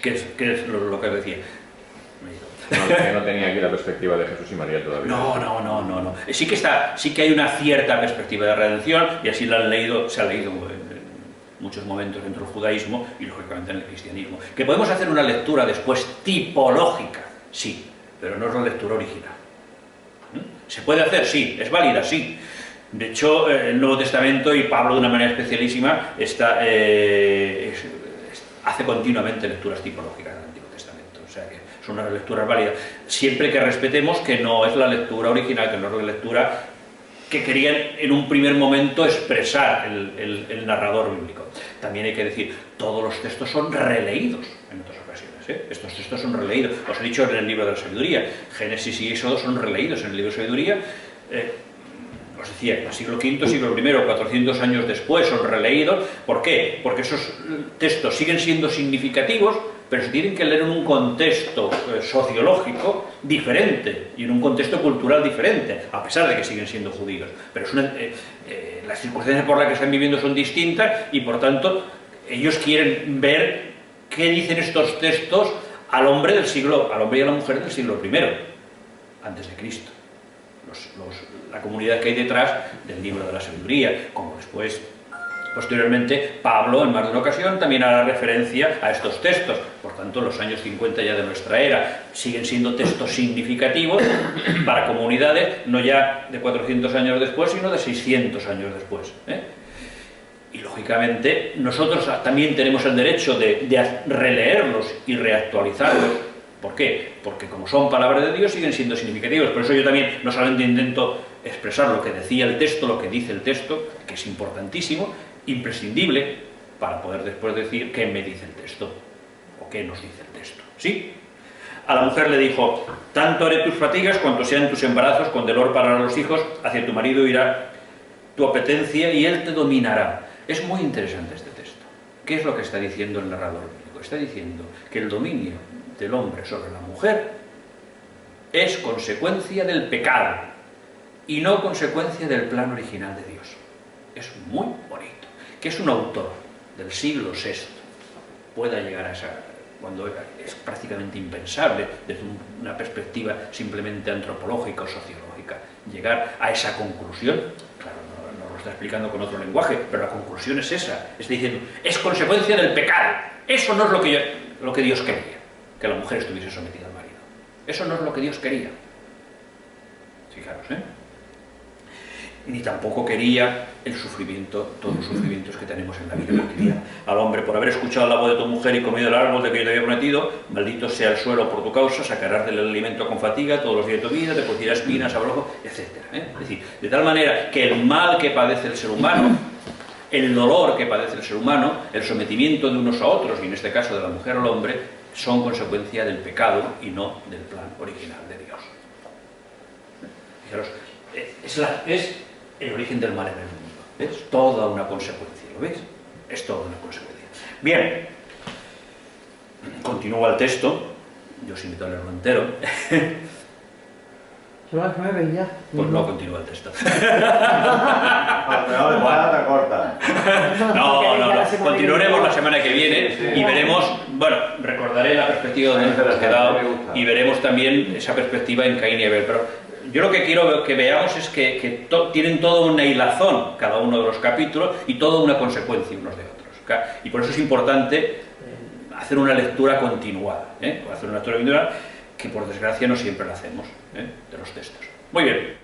¿Qué es lo que decía? No tenía aquí la perspectiva de Jesús y María todavía. No. Sí que hay una cierta perspectiva de redención, y así se ha leído en muchos momentos dentro del judaísmo y lógicamente en el cristianismo. Que podemos hacer una lectura después tipológica, sí, pero no es la lectura original. ¿Se puede hacer? Sí. ¿Es válida? Sí. De hecho, el Nuevo Testamento, y Pablo de una manera especialísima, hace continuamente lecturas tipológicas del Antiguo Testamento. O sea que son unas lecturas válidas, siempre que respetemos que no es la lectura original, que no es la lectura que querían en un primer momento expresar el narrador bíblico. También hay que decir, todos los textos son releídos en otras ocasiones. Estos textos son releídos. Os he dicho en el libro de la sabiduría, Génesis y Éxodo son releídos en el libro de sabiduría. Os decía, en el siglo V, siglo I, 400 años después, son releídos. ¿Por qué? Porque esos textos siguen siendo significativos, pero se tienen que leer en un contexto sociológico diferente y en un contexto cultural diferente, a pesar de que siguen siendo judíos. Pero las circunstancias por las que están viviendo son distintas y, por tanto, ellos quieren ver qué dicen estos textos al hombre y a la mujer del siglo I, antes de Cristo. La comunidad que hay detrás del libro de la sabiduría, como después, posteriormente, Pablo, en más de una ocasión, también hará referencia a estos textos. Por tanto, los años 50 ya de nuestra era siguen siendo textos significativos para comunidades, no ya de 400 años después, sino de 600 años después. Y, lógicamente, nosotros también tenemos el derecho de releerlos y reactualizarlos. ¿Por qué? Porque como son palabras de Dios siguen siendo significativos. Por eso yo también no solamente intento expresar lo que decía el texto, lo que dice el texto, que es importantísimo, imprescindible, para poder después decir qué me dice el texto, o qué nos dice el texto. ¿Sí? A la mujer le dijo: tanto haré tus fatigas cuanto sean tus embarazos, con dolor para los hijos, hacia tu marido irá tu apetencia y él te dominará. Es muy interesante este texto. ¿Qué es lo que está diciendo el narrador bíblico? Está diciendo que el dominio del hombre sobre la mujer es consecuencia del pecado y no consecuencia del plan original de Dios. Es muy bonito. Que es un autor del siglo VI pueda llegar a esa, cuando es prácticamente impensable desde una perspectiva simplemente antropológica o sociológica, llegar a esa conclusión. Claro, no lo está explicando con otro lenguaje, pero la conclusión es esa. Está diciendo, es consecuencia del pecado. Eso no es lo que Dios quería, que la mujer estuviese sometida al marido. Eso no es lo que Dios quería. Fijaros, Ni tampoco quería el sufrimiento, todos los sufrimientos que tenemos en la vida cotidiana. Al hombre, por haber escuchado la voz de tu mujer y comido el árbol de que yo te había prometido, maldito sea el suelo por tu causa, sacarás del alimento con fatiga todos los días de tu vida, te producirá espinas, abrojo, etc. Es decir, de tal manera que el mal que padece el ser humano, el dolor que padece el ser humano, el sometimiento de unos a otros, y en este caso de la mujer al hombre, son consecuencia del pecado y no del plan original de Dios. Fijaros, es el origen del mal en el mundo. ¿Ves? Toda una consecuencia, ¿lo ves? Es toda una consecuencia. Bien, continúa el texto, yo os invito a leerlo entero. Son las 9 ya. Pues no continúa el texto. No, continuaremos la semana que viene y veremos, bueno, recordaré la perspectiva donde nos hemos quedado y veremos también esa perspectiva en Caín y Abel, pero yo lo que quiero que veamos es que tienen toda una hilazón cada uno de los capítulos y toda una consecuencia unos de otros. Y por eso es importante hacer una lectura continuada, hacer una lectura continuada que por desgracia no siempre la hacemos, de los textos. Muy bien.